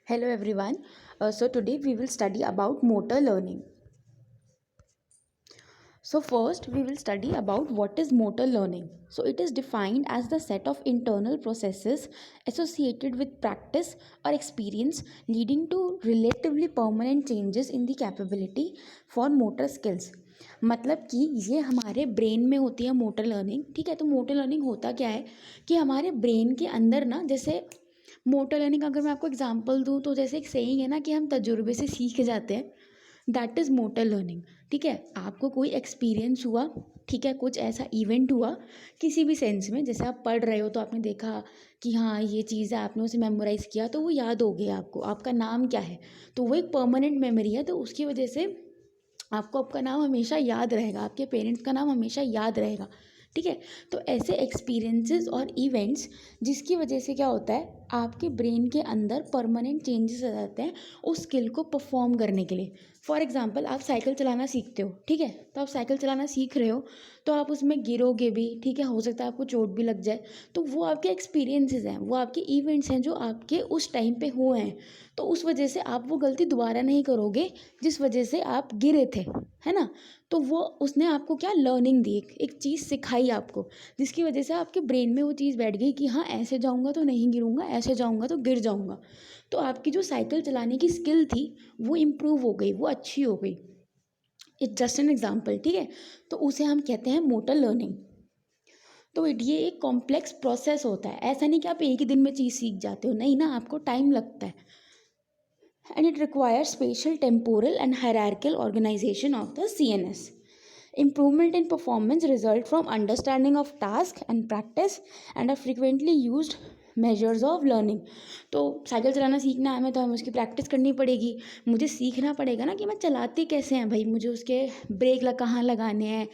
Hello everyone. So today we will study about motor learning. So first we will study about what is motor learning. So it is defined as the set of internal processes associated with practice or experience leading to relatively permanent changes in the capability for motor skills. मतलब कि ये हमारे brain में होती है motor learning. ठीक है, तो मोटर लर्निंग होता क्या है कि हमारे ब्रेन के अंदर ना, जैसे मोटर लर्निंग अगर मैं आपको एग्जांपल दूँ तो जैसे एक सेइंग है ना कि हम तजुर्बे से सीख जाते हैं. That is motor learning. ठीक है, आपको कोई एक्सपीरियंस हुआ, ठीक है, कुछ ऐसा इवेंट हुआ किसी भी सेंस में, जैसे आप पढ़ रहे हो तो आपने देखा कि हाँ ये चीज़ है, आपने उसे मेमोराइज़ किया तो वो याद हो गया आपको. आपका नाम क्या है, तो वो एक परमानेंट मेमोरी है, तो उसकी वजह से आपको आपका नाम हमेशा याद रहेगा, आपके पेरेंट्स का नाम हमेशा याद रहेगा. ठीक है, तो ऐसे एक्सपीरियंसेस और इवेंट्स जिसकी वजह से क्या होता है, आपके ब्रेन के अंदर परमानेंट चेंजेस आ जाते हैं उस स्किल को परफॉर्म करने के लिए. फॉर एग्जांपल आप साइकिल चलाना सीखते हो. ठीक है, तो आप साइकिल चलाना सीख रहे हो तो आप उसमें गिरोगे भी. ठीक है, हो सकता है आपको चोट भी लग जाए. तो वो आपके एक्सपीरियंसेस हैं, वो आपके इवेंट्स हैं जो आपके उस टाइम पे हुए हैं. तो उस वजह से आप वो गलती दोबारा नहीं करोगे जिस वजह से आप गिरे थे, है ना. तो वो उसने आपको क्या लर्निंग दी, एक चीज़ सिखाई आपको, जिसकी वजह से आपके ब्रेन में वो चीज़ बैठ गई कि हाँ ऐसे जाऊँगा तो नहीं गिरूँगा, ऐसे जाऊँगा तो गिर जाऊँगा. तो आपकी जो साइकिल चलाने की स्किल थी वो इम्प्रूव हो गई, वो अच्छी हो गई. It's just an example. ठीक है, तो उसे हम कहते हैं मोटर लर्निंग. तो ये एक कॉम्प्लेक्स प्रोसेस होता है. ऐसा नहीं कि आप एक ही दिन में चीज़ सीख जाते हो, नहीं ना, आपको टाइम लगता है. And it requires spatial, temporal, and hierarchical organization of the CNS. Improvement in performance result from understanding of task and practice and are frequently used measures of learning. तो साइकिल चलाना सीखना है हमें, तो हमें उसकी प्रैक्टिस करनी पड़ेगी. मुझे सीखना पड़ेगा ना कि मैं चलाते कैसे हैं भाई, मुझे उसके ब्रेक कहाँ लगाने हैं,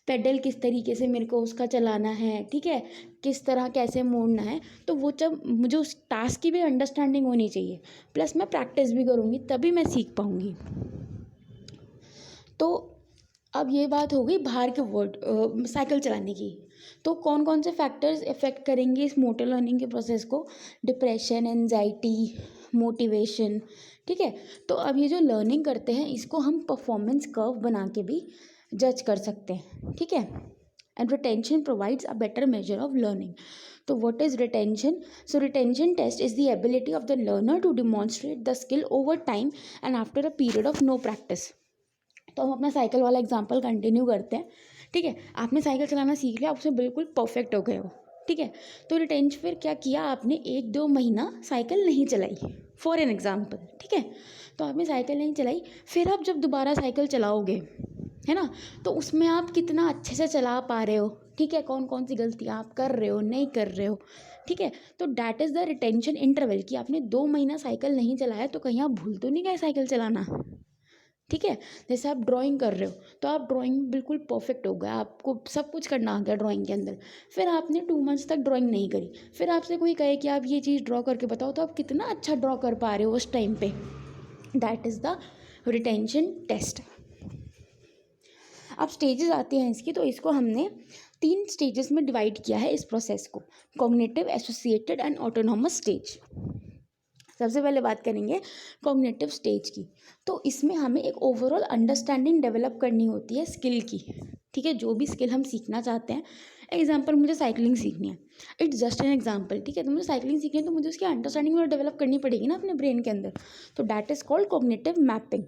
पेडल किस तरीके से मेरे को उसका चलाना है. ठीक है, किस तरह कैसे मोड़ना है. तो वो जब मुझे उस टास्क की भी अंडरस्टैंडिंग होनी चाहिए, प्लस मैं प्रैक्टिस भी करूँगी तभी मैं सीख पाऊँगी. तो अब ये बात हो गई बाहर के वर्ड साइकिल चलाने की. तो कौन कौन से फैक्टर्स इफ़ेक्ट करेंगे इस मोटर लर्निंग के प्रोसेस को? Depression, anxiety, motivation. ठीक है, तो अब ये जो लर्निंग करते हैं इसको हम परफॉर्मेंस कर्व बना के भी जज कर सकते हैं. ठीक है, and retention provides a better measure of learning. तो what is retention? So retention test is the ability of the learner to demonstrate the skill over time and after a period of no practice. तो हम अपना cycle वाला example continue करते हैं. ठीक है, आपने साइकिल चलाना सीख लिया, आप उसमें बिल्कुल परफेक्ट हो गए हो. ठीक है, तो रिटेंशन फिर क्या किया आपने, 1-2 महीना साइकिल नहीं चलाई फॉर एन एग्जाम्पल. ठीक है, तो आपने साइकिल नहीं चलाई, फिर आप जब दोबारा साइकिल चलाओगे, है ना, तो उसमें आप कितना अच्छे से चला पा रहे हो. ठीक है, कौन कौन सी गलतियाँ आप कर रहे हो, नहीं कर रहे हो. ठीक है, तो that is the retention interval कि आपने 2 महीना साइकिल नहीं चलाया तो कहीं आप भूल तो नहीं गए साइकिल चलाना. ठीक है, जैसे आप ड्राइंग कर रहे हो तो आप ड्राइंग बिल्कुल परफेक्ट हो गया, आपको सब कुछ करना आ गया ड्राइंग के अंदर. फिर आपने 2 मंथ्स तक ड्राइंग नहीं करी, फिर आपसे कोई कहे कि आप ये चीज़ ड्रॉ करके बताओ, तो आप कितना अच्छा ड्रॉ कर पा रहे हो उस टाइम पे. That is the retention test. अब स्टेजेस आते हैं इसकी, तो इसको हमने 3 स्टेजेस में डिवाइड किया है इस प्रोसेस को: cognitive, associated and autonomous stage. सबसे पहले बात करेंगे कॉग्निटिव स्टेज की. तो इसमें हमें एक ओवरऑल अंडरस्टैंडिंग डेवलप करनी होती है स्किल की. ठीक है, जो भी स्किल हम सीखना चाहते हैं, एग्जाम्पल मुझे साइकिलिंग सीखनी है, इट्स जस्ट एन एग्जाम्पल. ठीक है, तो मुझे साइकिलिंग सीखनी है तो मुझे उसकी अंडरस्टैंडिंग और डेवलप करनी पड़ेगी ना अपने ब्रेन के अंदर. तो that is called cognitive mapping.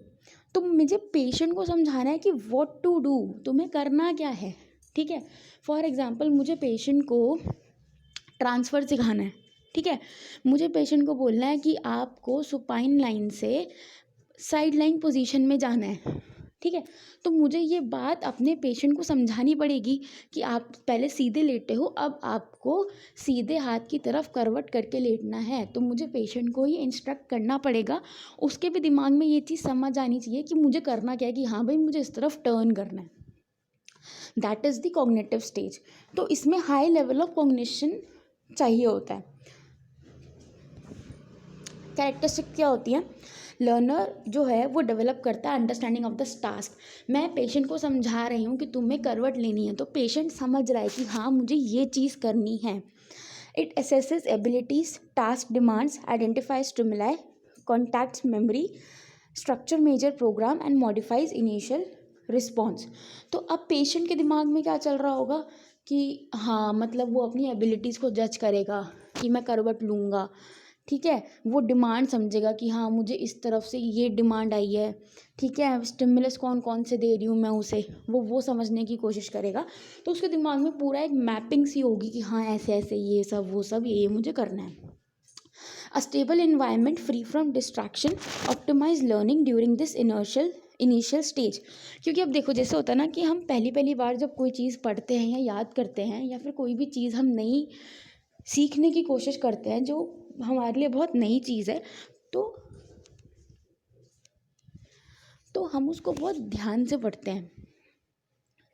तो मुझे पेशेंट को समझाना है कि व्हाट टू डू, तुम्हें करना क्या है. ठीक है, फॉर एग्जाम्पल मुझे पेशेंट को ट्रांसफ़र सिखाना है. ठीक है, मुझे पेशेंट को बोलना है कि आपको सुपाइन लाइन से साइड लाइन पोजीशन में जाना है. ठीक है, तो मुझे ये बात अपने पेशेंट को समझानी पड़ेगी कि आप पहले सीधे लेटे हो, अब आपको सीधे हाथ की तरफ करवट करके लेटना है. तो मुझे पेशेंट को ही इंस्ट्रक्ट करना पड़ेगा, उसके भी दिमाग में ये चीज़ समझ आनी चाहिए कि मुझे करना क्या है, कि हाँ भाई मुझे इस तरफ टर्न करना है. That is the cognitive stage. तो इसमें हाई लेवल ऑफ कॉग्निशन चाहिए होता है. कैरेक्टरिस्टिक क्या होती है? लर्नर जो है वो डेवलप करता है अंडरस्टैंडिंग ऑफ द टास्क. मैं पेशेंट को समझा रही हूँ कि तुम्हें करवट लेनी है, तो पेशेंट समझ रहा है कि हाँ मुझे ये चीज़ करनी है. It assesses abilities, task demands, identify stimuli, contacts memory, structure measure programme and modifies initial response. तो अब पेशेंट के दिमाग में क्या चल रहा होगा कि हाँ मतलब वो अपनी एबिलिटीज़ को जज करेगा कि मैं करवट लूँगा, ठीक है, वो डिमांड समझेगा कि हाँ मुझे इस तरफ से ये डिमांड आई है, ठीक है, स्टिमुलस कौन कौन से दे रही हूँ मैं उसे, वो समझने की कोशिश करेगा। तो उसके दिमाग में पूरा एक मैपिंग सी होगी कि हाँ ऐसे ऐसे ये सब वो सब ये मुझे करना है। A stable environment free from distraction optimize learning during this initial stage. क्योंकि अब देखो जैसे होता है ना कि हम पहली बार जब कोई चीज़ पढ़ते हैं या याद करते हैं या फिर कोई भी चीज़ हम नई सीखने की कोशिश करते हैं जो हमारे लिए बहुत नई चीज़ है, तो हम उसको बहुत ध्यान से पढ़ते हैं,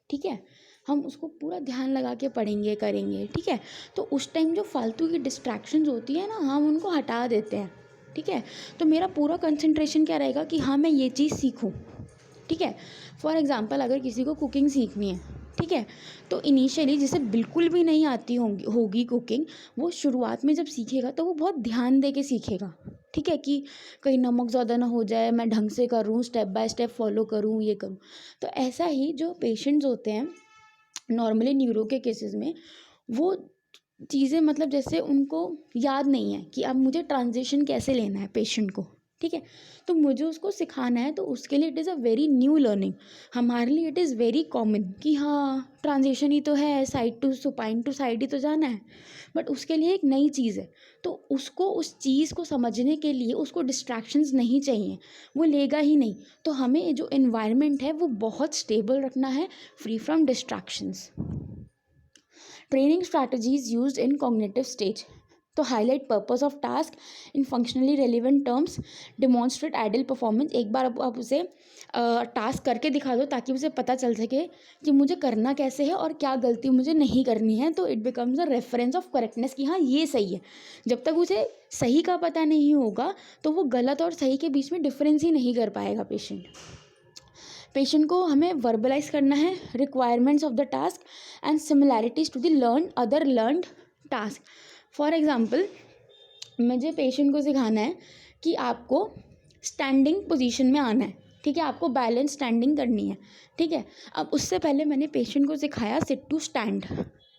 ठीक है, हम उसको पूरा ध्यान लगा के पढ़ेंगे करेंगे, ठीक है। तो उस टाइम जो फालतू की डिस्ट्रैक्शंस होती है ना हम उनको हटा देते हैं, ठीक है। तो मेरा पूरा कंसंट्रेशन क्या रहेगा कि हाँ मैं ये चीज़ सीखूं, ठीक है। फॉर एग्ज़ाम्पल अगर किसी को कुकिंग सीखनी है, ठीक है, तो इनिशियली जिसे बिल्कुल भी नहीं आती होगी कुकिंग, वो शुरुआत में जब सीखेगा तो वो बहुत ध्यान दे के सीखेगा, ठीक है, कि कहीं नमक ज़्यादा ना हो जाए, मैं ढंग से करूँ, स्टेप बाय स्टेप फॉलो करूँ, ये करूँ। तो ऐसा ही जो पेशेंट्स होते हैं नॉर्मली न्यूरो के केसेस में, वो चीज़ें मतलब जैसे उनको याद नहीं है कि अब मुझे ट्रांजिशन कैसे लेना है पेशेंट को, ठीक है, तो मुझे उसको सिखाना है, तो उसके लिए it is a very new learning. हमारे लिए इट इज़ वेरी कॉमन कि हाँ ट्रांजिशन ही तो है, side to supine to side ही तो जाना है, बट उसके लिए एक नई चीज़ है। तो उसको उस चीज़ को समझने के लिए उसको डिस्ट्रैक्शंस नहीं चाहिए, वो लेगा ही नहीं। तो हमें जो एनवायरनमेंट है वो बहुत स्टेबल रखना है, free from distractions. Training strategies used in cognitive stage, तो highlight purpose of task in functionally relevant terms, demonstrate ideal performance. एक बार आप उसे टास्क करके दिखा दो ताकि उसे पता चल सके कि मुझे करना कैसे है और क्या गलती मुझे नहीं करनी है, तो it becomes a reference of correctness कि हाँ ये सही है। जब तक उसे सही का पता नहीं होगा तो वो गलत और सही के बीच में डिफरेंस ही नहीं कर पाएगा पेशेंट को हमें वर्बलाइज करना है requirements of the task and similarities to the other learned task. For example मुझे पेशेंट को सिखाना है कि आपको स्टैंडिंग पोजीशन में आना है, ठीक है, आपको बैलेंस स्टैंडिंग करनी है, ठीक है। अब उससे पहले मैंने पेशेंट को सिखाया सिट टू स्टैंड,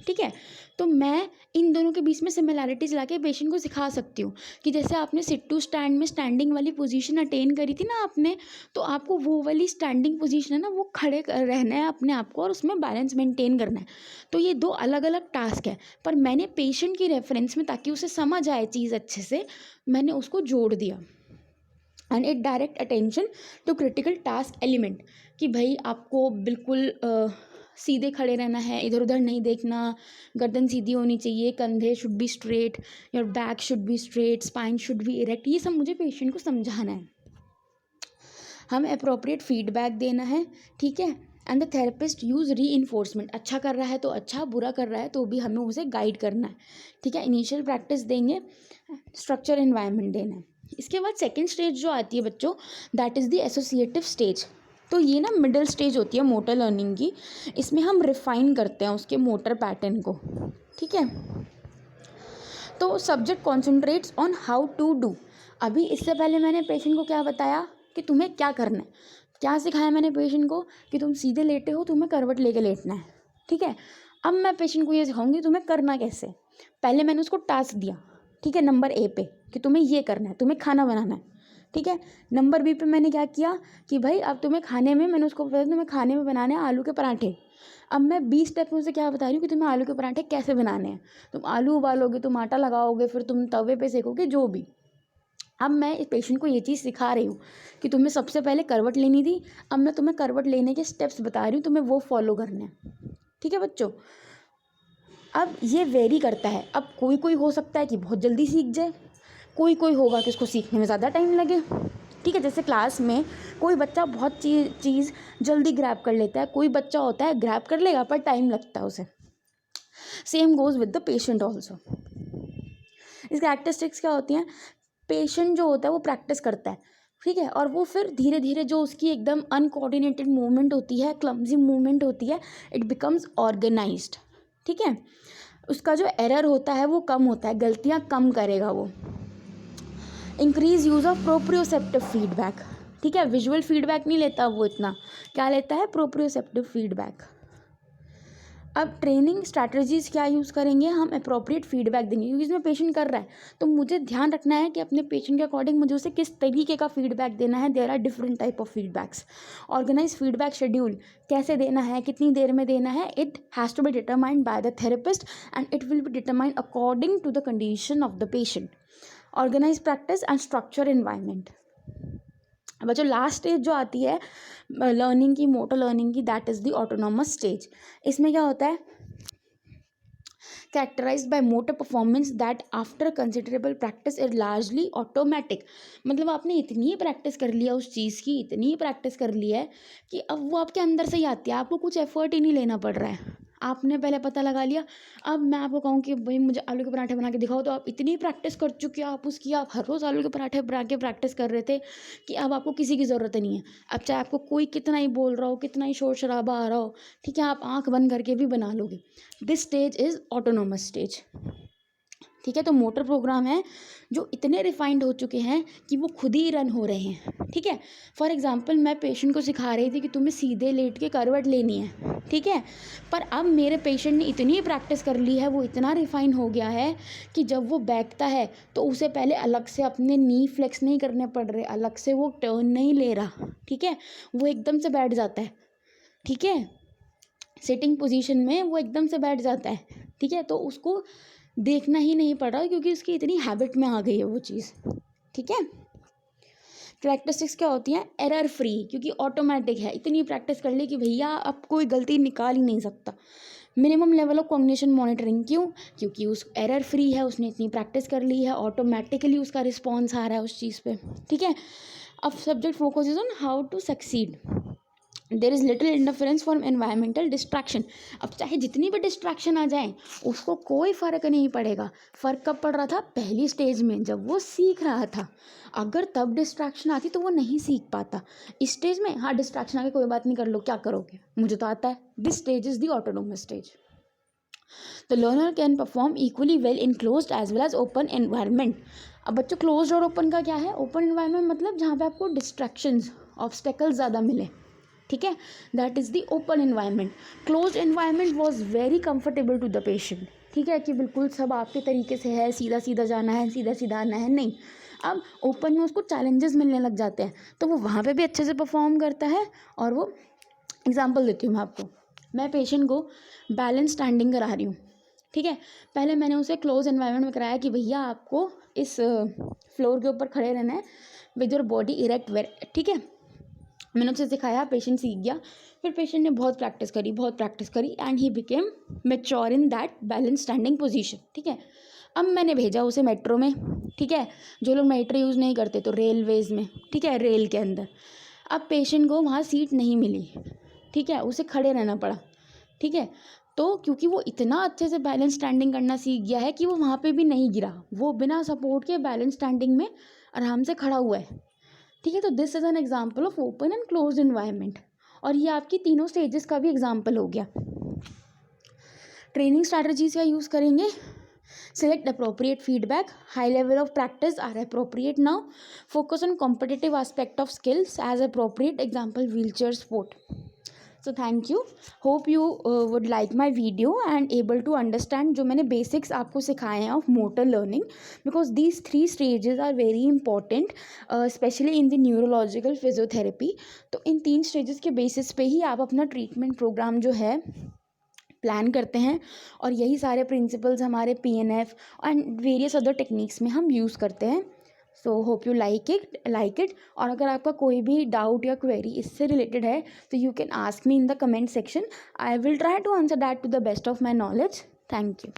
ठीक है। तो मैं इन दोनों के बीच में सिमिलैरिटीज़ ला के पेशेंट को सिखा सकती हूँ कि जैसे आपने सिट टू स्टैंड में स्टैंडिंग वाली पोजीशन अटेन करी थी ना आपने, तो आपको वो वाली स्टैंडिंग पोजीशन है ना वो खड़े रहना है अपने आप को और उसमें बैलेंस मेंटेन करना है। तो ये दो अलग अलग टास्क है, पर मैंने पेशेंट की रेफरेंस में ताकि उसे समझ आए चीज़ अच्छे से, मैंने उसको जोड़ दिया। And it direct attention to critical task element कि भाई आपको बिल्कुल सीधे खड़े रहना है, इधर उधर नहीं देखना, गर्दन सीधी होनी चाहिए, कंधे should be straight, your back should be straight, spine should be erect, ये सब मुझे पेशेंट को समझाना है। हमें अप्रोप्रिएट फीडबैक देना है, ठीक है। एंड द थेरेपिस्ट यूज़ री इन्फोर्समेंट, अच्छा कर रहा है तो अच्छा, बुरा कर रहा है तो भी हमें उसे गाइड करना है, ठीक है। इनिशियल प्रैक्टिस देंगे, स्ट्रक्चर एनवायरनमेंट देना है। इसके बाद सेकेंड स्टेज जो आती है बच्चों, that is the associative stage. तो ये ना मिडिल स्टेज होती है मोटर लर्निंग की, इसमें हम रिफाइन करते हैं उसके मोटर पैटर्न को, ठीक है। तो subject concentrates on how to do. अभी इससे पहले मैंने पेशेंट को क्या बताया कि तुम्हें क्या करना है, क्या सिखाया मैंने पेशेंट को कि तुम सीधे लेटे हो, तुम्हें करवट लेके लेटना है, ठीक है। अब मैं पेशेंट को ये सिखाऊंगी तुम्हें करना कैसे। पहले मैंने उसको टास्क दिया, ठीक है, नंबर ए पे कि तुम्हें ये करना है, तुम्हें खाना बनाना है, ठीक है। नंबर बी पे मैंने क्या किया कि भाई अब तुम्हें खाने में, मैंने उसको बताया तुम्हें खाने में बनाने हैं आलू के पराठे। अब मैं 20 स्टेप में उसे क्या बता रही हूँ कि तुम्हें आलू के पराठे कैसे बनाने हैं। तुम आलू उबालोगे, तुम आटा लगाओगे, फिर तुम तवे पे सेकोगे, जो भी। अब मैं इस पेशेंट को ये चीज़ सिखा रही हूँ कि तुम्हें सबसे पहले करवट लेनी थी, अब मैं तुम्हें करवट लेने के स्टेप्स बता रही हूँ, तुम्हें वो फॉलो करने हैं, ठीक है बच्चों। अब ये वेरी करता है, अब कोई कोई हो सकता है कि बहुत जल्दी सीख जाए, कोई कोई होगा कि उसको सीखने में ज़्यादा टाइम लगे, ठीक है। जैसे क्लास में कोई बच्चा बहुत चीज़ जल्दी ग्रैब कर लेता है, कोई बच्चा होता है ग्रैब कर लेगा पर टाइम लगता है उसे। Same goes with the patient also. इसकी कैरेक्टरिस्टिक्स क्या होती हैं, पेशेंट जो होता है वो प्रैक्टिस करता है, ठीक है, और वो फिर धीरे धीरे जो उसकी एकदम अनकोऑर्डिनेटेड मूवमेंट होती है, क्लमजी मूवमेंट होती है, इट बिकम्स ऑर्गेनाइज्ड, ठीक है। उसका जो एरर होता है वो कम होता है, गलतियाँ कम करेगा वो। Increase use of proprioceptive feedback, ठीक है, विजुअल फीडबैक नहीं लेता वो इतना, क्या लेता है, प्रोप्रियोसेप्टिव फीडबैक। अब ट्रेनिंग स्ट्रैटेजीज़ क्या यूज़ करेंगे, हम अप्रोप्रिएट फीडबैक देंगे, क्योंकि इसमें पेशेंट कर रहा है तो मुझे ध्यान रखना है कि अपने पेशेंट के अकॉर्डिंग मुझे उसे किस तरीके का फीडबैक देना है। There are different type of feedbacks. Organise feedback schedule कैसे देना है, कितनी देर में देना है, it has to be determined by the therapist and it will be determined according to the condition of the patient. Organise practice and structure environment. बच्चों last stage जो आती है लर्निंग की, मोटर लर्निंग की, that is the autonomous stage. इसमें क्या होता है, characterised by motor performance that after considerable practice is largely automatic. मतलब आपने इतनी ही प्रैक्टिस कर लिया उस चीज़ की, इतनी ही प्रैक्टिस कर ली है कि अब वो आपके अंदर से ही आती है, आपको कुछ एफर्ट ही नहीं लेना पड़ रहा है, आपने पहले पता लगा लिया। अब मैं आपको कहूँ कि भाई मुझे आलू के पराठे बना के दिखाओ, तो आप इतनी प्रैक्टिस कर चुके हो आप उसकी, आप हर रोज़ आलू के पराठे बना के प्रैक्टिस कर रहे थे कि अब आपको किसी की ज़रूरत नहीं है। अब चाहे आपको कोई कितना ही बोल रहा हो, कितना ही शोर शराबा आ रहा हो, ठीक है, आप आँख बंद करके भी बना लोगे। This stage is autonomous stage, ठीक है। तो मोटर प्रोग्राम है जो इतने रिफाइंड हो चुके हैं कि वो खुद ही रन हो रहे हैं, ठीक है। फॉर एग्जांपल मैं पेशेंट को सिखा रही थी कि तुम्हें सीधे लेट के करवट लेनी है, ठीक है, पर अब मेरे पेशेंट ने इतनी प्रैक्टिस कर ली है, वो इतना रिफाइन हो गया है कि जब वो बैठता है तो उसे पहले अलग से अपने नी फ्लेक्स नहीं करने पड़ रहे, अलग से वो टर्न नहीं ले रहा, ठीक है, वो एकदम से बैठ जाता है, ठीक है, सिटिंग पोजीशन में वो एकदम से बैठ जाता है, ठीक है। तो उसको देखना ही नहीं पड़ रहा क्योंकि उसकी इतनी हैबिट में आ गई है वो चीज़, ठीक है। कैरेक्टरिस्टिक्स क्या होती हैं, एरर फ्री, क्योंकि ऑटोमेटिक है, इतनी प्रैक्टिस कर ली कि भैया अब कोई गलती निकाल ही नहीं सकता। Minimum level of cognition monitoring, क्यों, क्योंकि उस एरर फ्री है, उसने इतनी प्रैक्टिस कर ली है, ऑटोमेटिकली उसका रिस्पॉन्स आ रहा है उस चीज़ पे, ठीक है। अब subject focus is on how to succeed, there is little interference from environmental distraction. अब चाहे जितनी भी डिस्ट्रैक्शन आ जाए उसको कोई फ़र्क नहीं पड़ेगा। फ़र्क कब पड़ रहा था, पहली स्टेज में जब वो सीख रहा था, अगर तब डिस्ट्रैक्शन आती तो वो नहीं सीख पाता। इस स्टेज में हाँ डिस्ट्रैक्शन आके कोई बात नहीं, कर लो, क्या करोगे, मुझे तो आता है। This stage is the autonomous stage. The learner can perform equally well in closed as well as open environment. अब बच्चों क्लोज्ड और ओपन का क्या है, ओपन एनवायरनमेंट मतलब जहाँ पे आपको डिस्ट्रैक्शंस, ऑब्स्टेकल्स ज़्यादा मिले, ठीक है, that is the open environment. Close environment was very comfortable to the patient, ठीक है, कि बिल्कुल सब आपके तरीके से है, सीधा सीधा जाना है, सीधा सीधा आना है, नहीं। अब ओपन में उसको चैलेंजेस मिलने लग जाते हैं, तो वो वहाँ पे भी अच्छे से परफॉर्म करता है। और वो एग्जांपल देती हूँ मैं आपको, मैं पेशेंट को बैलेंस स्टैंडिंग करा रही हूँ, ठीक है, पहले मैंने उसे क्लोज एनवायरनमेंट में कराया कि भैया आपको इस फ्लोर के ऊपर खड़े रहना है विद योर बॉडी इरेक्ट, ठीक है, मैंने उसे सिखाया, पेशेंट सीख गया। फिर पेशेंट ने बहुत प्रैक्टिस करी and he became mature in that balance standing position, ठीक है। अब मैंने भेजा उसे मेट्रो में, ठीक है, जो लोग मेट्रो यूज़ नहीं करते तो रेलवेज़ में, ठीक है, रेल के अंदर। अब पेशेंट को वहाँ सीट नहीं मिली, ठीक है, उसे खड़े रहना पड़ा, ठीक है। तो क्योंकि वो इतना अच्छे से बैलेंस स्टैंडिंग करना सीख गया है कि वो वहाँ पे भी नहीं गिरा, वो बिना सपोर्ट के बैलेंस स्टैंडिंग में आराम से खड़ा हुआ है, ठीक है। तो this is an example of open and close environment, और ये आपकी तीनों स्टेजेस का भी एग्जाम्पल हो गया। ट्रेनिंग स्ट्रैटेजीज का यूज़ करेंगे, select appropriate feedback, high level of practice are appropriate now, focus on competitive aspect of skills as appropriate, example wheelchair sport. So thank you, hope you would like my video and able to understand जो मैंने basics आपको सिखाए हैं of motor learning, because these 3 stages are very important, especially in the neurological physiotherapy. तो इन 3 stages के basis पे ही आप अपना treatment program जो है प्लान करते हैं, और यही सारे प्रिंसिपल्स हमारे PNF and various other techniques में हम यूज़ करते हैं। So hope you like it, और अगर आपका कोई भी डाउट या क्वेरी इससे रिलेटेड है तो you can ask me in the comment section, I will try to answer that to the best of my knowledge. Thank you.